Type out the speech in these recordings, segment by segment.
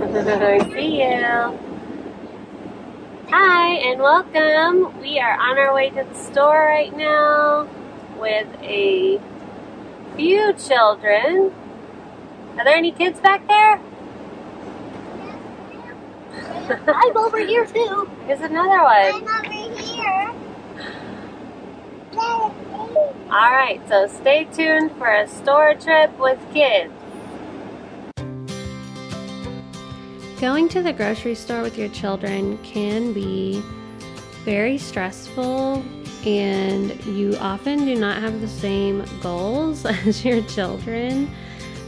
I see you. Hi and welcome. We are on our way to the store right now with a few children. Are there any kids back there? I'm over here too. Here's another one. I'm over here. Alright, so stay tuned for a store trip with kids. Going to the grocery store with your children can be very stressful, and you often do not have the same goals as your children.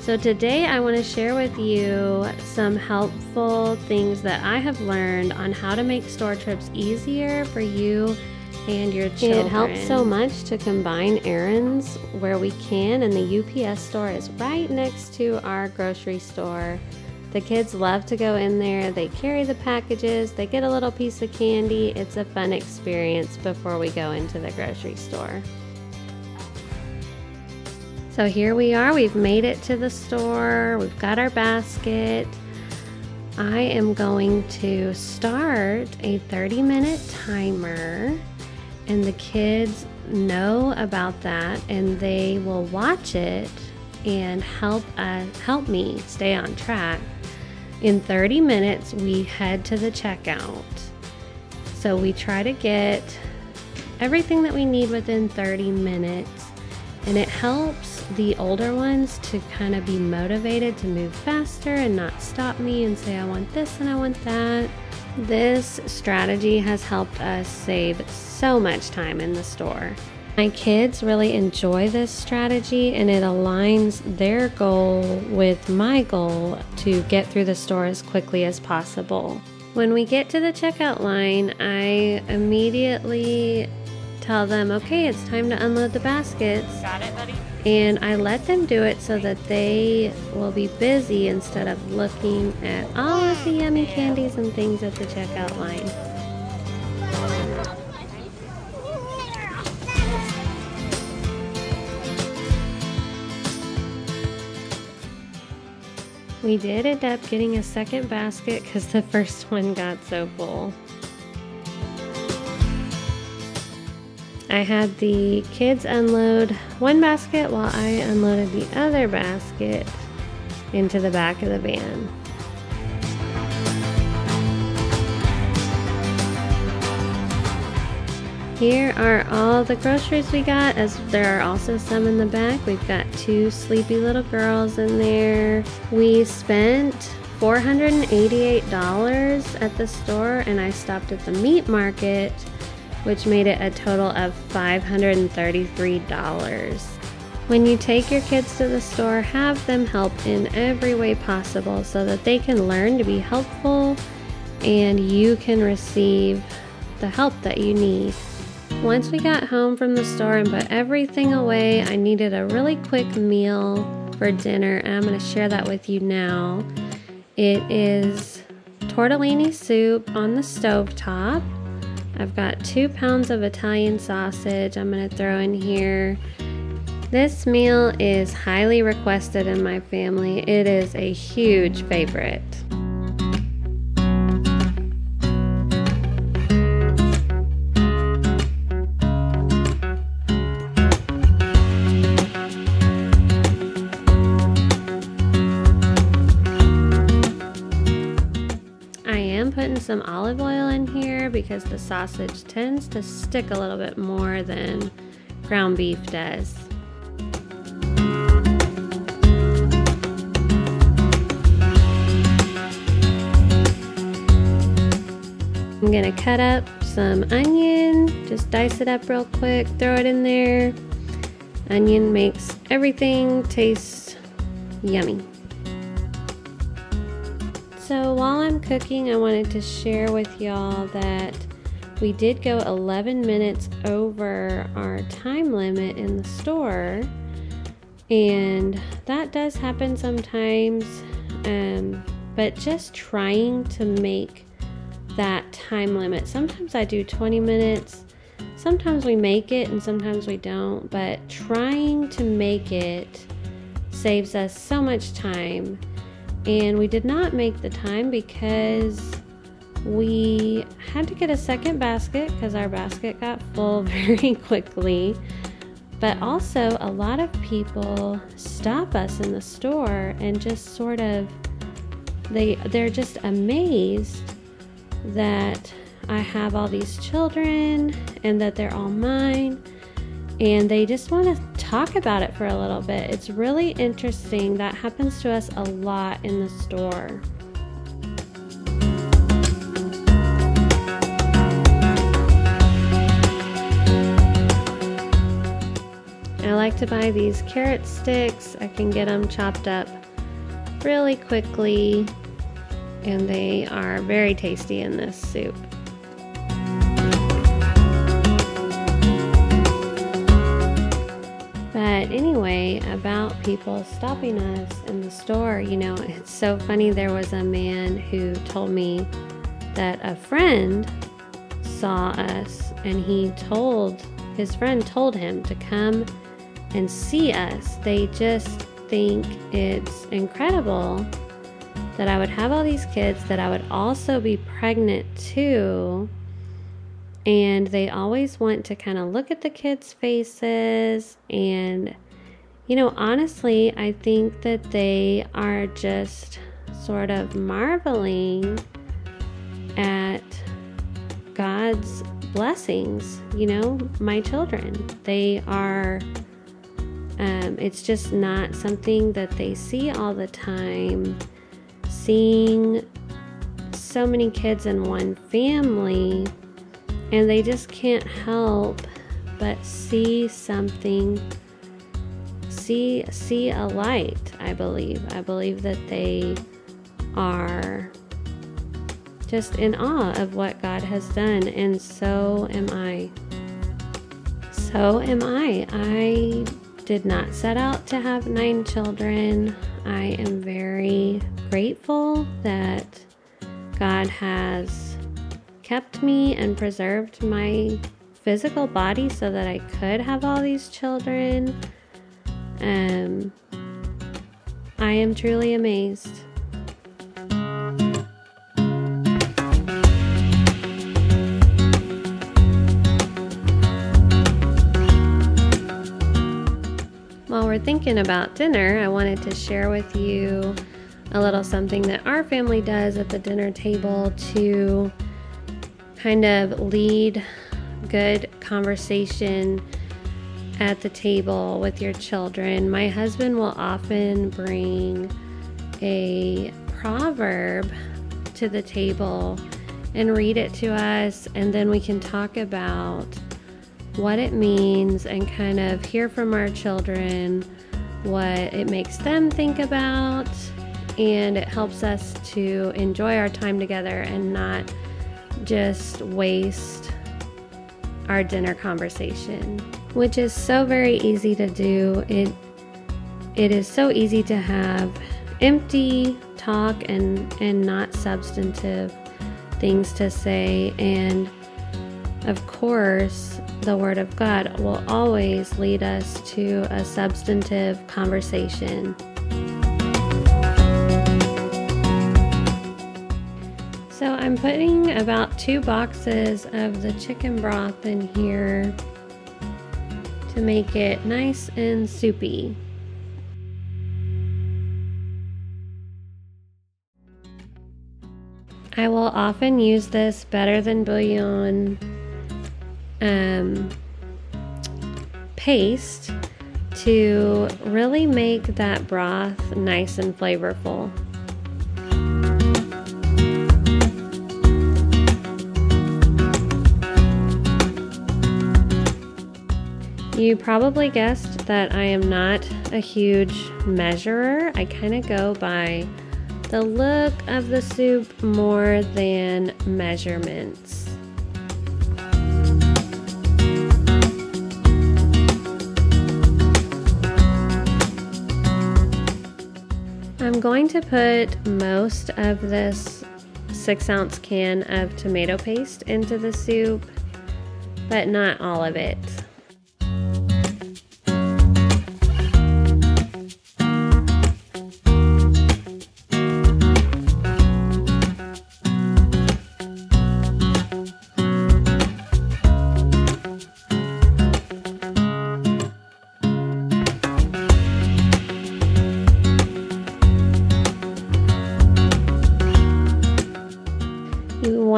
So today I want to share with you some helpful things that I have learned on how to make store trips easier for you and your children. It helps so much to combine errands where we can, and the UPS store is right next to our grocery store. The kids love to go in there. They carry the packages, they get a little piece of candy. It's a fun experience before we go into the grocery store. So here we are, we've made it to the store, we've got our basket. I am going to start a 30-minute timer, and the kids know about that and they will watch it and help me stay on track. In 30 minutes, we head to the checkout. So we try to get everything that we need within 30 minutes, and it helps the older ones to kind of be motivated to move faster and not stop me and say, I want this and I want that. This strategy has helped us save so much time in the store. My kids really enjoy this strategy, and it aligns their goal with my goal to get through the store as quickly as possible. When we get to the checkout line, I immediately tell them, okay, it's time to unload the baskets. Got it, buddy? And I let them do it so that they will be busy instead of looking at all of the yummy candies and things at the checkout line. We did end up getting a second basket because the first one got so full. I had the kids unload one basket while I unloaded the other basket into the back of the van. Here are all the groceries we got, as there are also some in the back. We've got 2 sleepy little girls in there. We spent $488 at the store, and I stopped at the meat market, which made it a total of $533. When you take your kids to the store, have them help in every way possible so that they can learn to be helpful and you can receive the help that you need. Once we got home from the store and put everything away, I needed a really quick meal for dinner, and I'm going to share that with you now. It is tortellini soup on the stovetop. I've got 2 pounds of Italian sausage I'm going to throw in here. This meal is highly requested in my family. It is a huge favorite. Putting some olive oil in here because the sausage tends to stick a little bit more than ground beef does. I'm gonna cut up some onion, just dice it up real quick, throw it in there. Onion makes everything taste yummy. So while I'm cooking, I wanted to share with y'all that we did go 11 minutes over our time limit in the store, and that does happen sometimes, but just trying to make that time limit. Sometimes I do 20 minutes, sometimes we make it and sometimes we don't, but trying to make it saves us so much time. And we did not make the time because we had to get a second basket because our basket got full very quickly. But also a lot of people stop us in the store and just sort of, they're just amazed that I have all these children and that they're all mine. And they just want to talk about it for a little bit. It's really interesting. That happens to us a lot in the store. I like to buy these carrot sticks. I can get them chopped up really quickly, and they are very tasty in this soup. But anyway, about people stopping us in the store, you know, it's so funny. There was a man who told me that a friend saw us, and his friend told him to come and see us. They just think it's incredible that I would have all these kids, that I would also be pregnant too. And they always want to kind of look at the kids' faces. And, you know, honestly, I think that they are just sort of marveling at God's blessings, you know, my children. They are, it's just not something that they see all the time. Seeing so many kids in one family, and they just can't help but see something, see a light, I believe. I believe that they are just in awe of what God has done, and so am I. I did not set out to have 9 children. I am very grateful that God has kept me and preserved my physical body so that I could have all these children. I am truly amazed. While we're thinking about dinner, I wanted to share with you a little something that our family does at the dinner table to kind of lead good conversation at the table with your children. My husband will often bring a proverb to the table and read it to us, and then we can talk about what it means and kind of hear from our children what it makes them think about, and it helps us to enjoy our time together and not just waste our dinner conversation, which is so very easy to do. It is so easy to have empty talk and not substantive things to say, and of course the Word of God will always lead us to a substantive conversation. So I'm putting about 2 boxes of the chicken broth in here to make it nice and soupy. I will often use this better than bouillon paste to really make that broth nice and flavorful. You probably guessed that I am not a huge measurer. I kind of go by the look of the soup more than measurements. I'm going to put most of this 6-ounce can of tomato paste into the soup, but not all of it.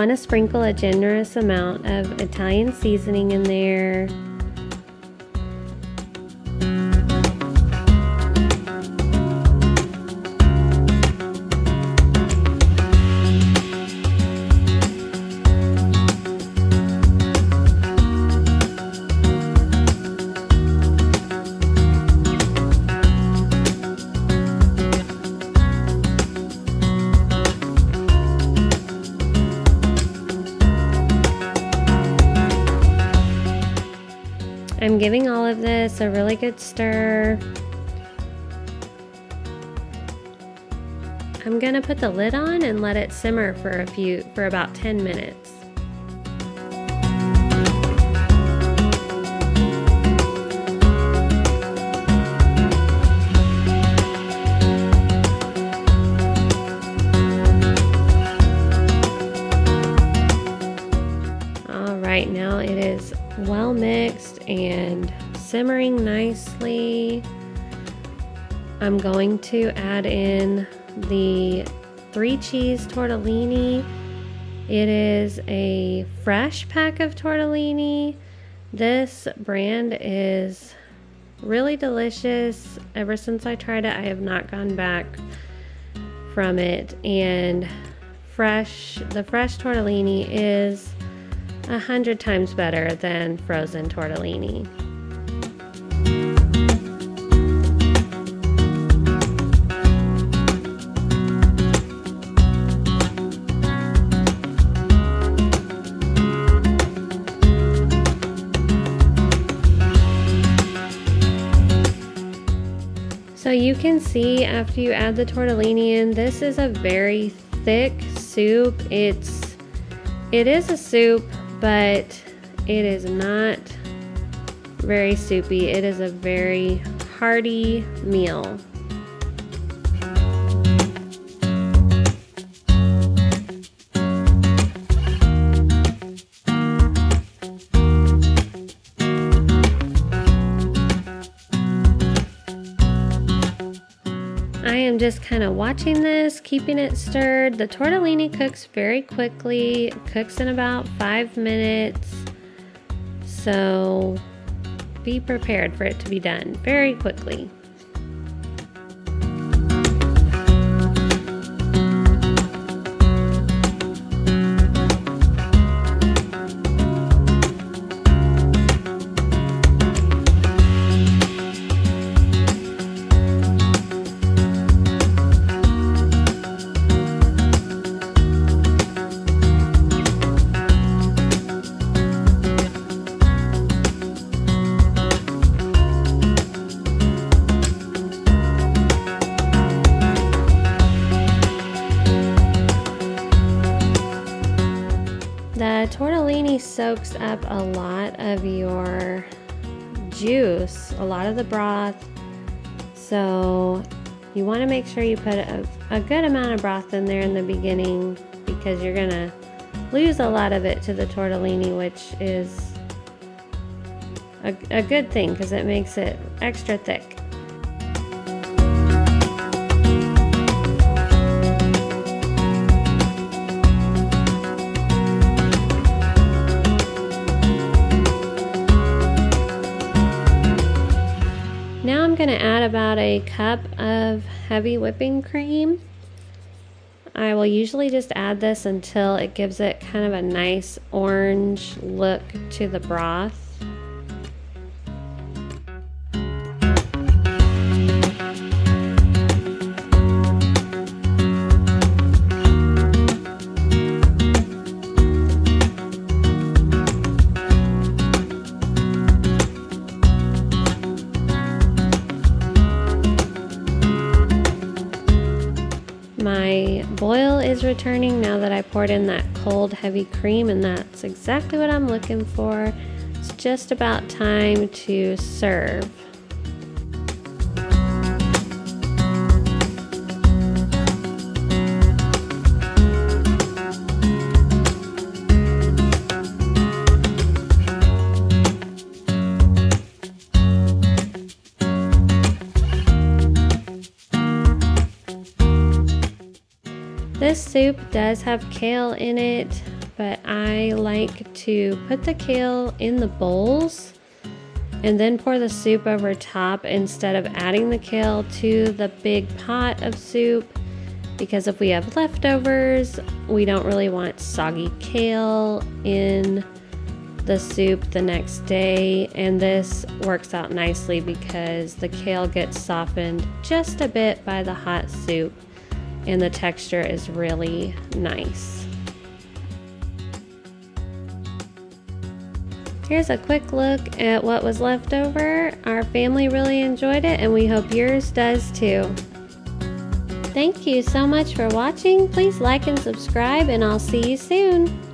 want to sprinkle a generous amount of Italian seasoning in there. I'm giving all of this a really good stir. I'm gonna put the lid on and let it simmer for about 10 minutes. All right, now it is well mixed and simmering nicely. I'm going to add in the 3 cheese tortellini. It is a fresh pack of tortellini. This brand is really delicious. Ever since I tried it, I have not gone back from it. And the fresh tortellini is 100 times better than frozen tortellini. So you can see after you add the tortellini in, this is a very thick soup. It is a soup, but it is not very soupy. It is a very hearty meal. I am just kind of watching this, keeping it stirred. The tortellini cooks very quickly. It cooks in about 5 minutes. So be prepared for it to be done very quickly. The tortellini soaks up a lot of your juice, a lot of the broth, so you want to make sure you put a good amount of broth in there in the beginning, because you're gonna lose a lot of it to the tortellini, which is a good thing because it makes it extra thick. Now I'm going to add about a cup of heavy whipping cream. I will usually just add this until it gives it kind of a nice orange look to the broth. My boil is returning now that I poured in that cold heavy cream, and that's exactly what I'm looking for. It's just about time to serve. This soup does have kale in it, but I like to put the kale in the bowls and then pour the soup over top instead of adding the kale to the big pot of soup, because if we have leftovers, we don't really want soggy kale in the soup the next day. And this works out nicely because the kale gets softened just a bit by the hot soup and the texture is really nice. Here's a quick look at what was left over. Our family really enjoyed it and we hope yours does too. Thank you so much for watching. Please like and subscribe and I'll see you soon.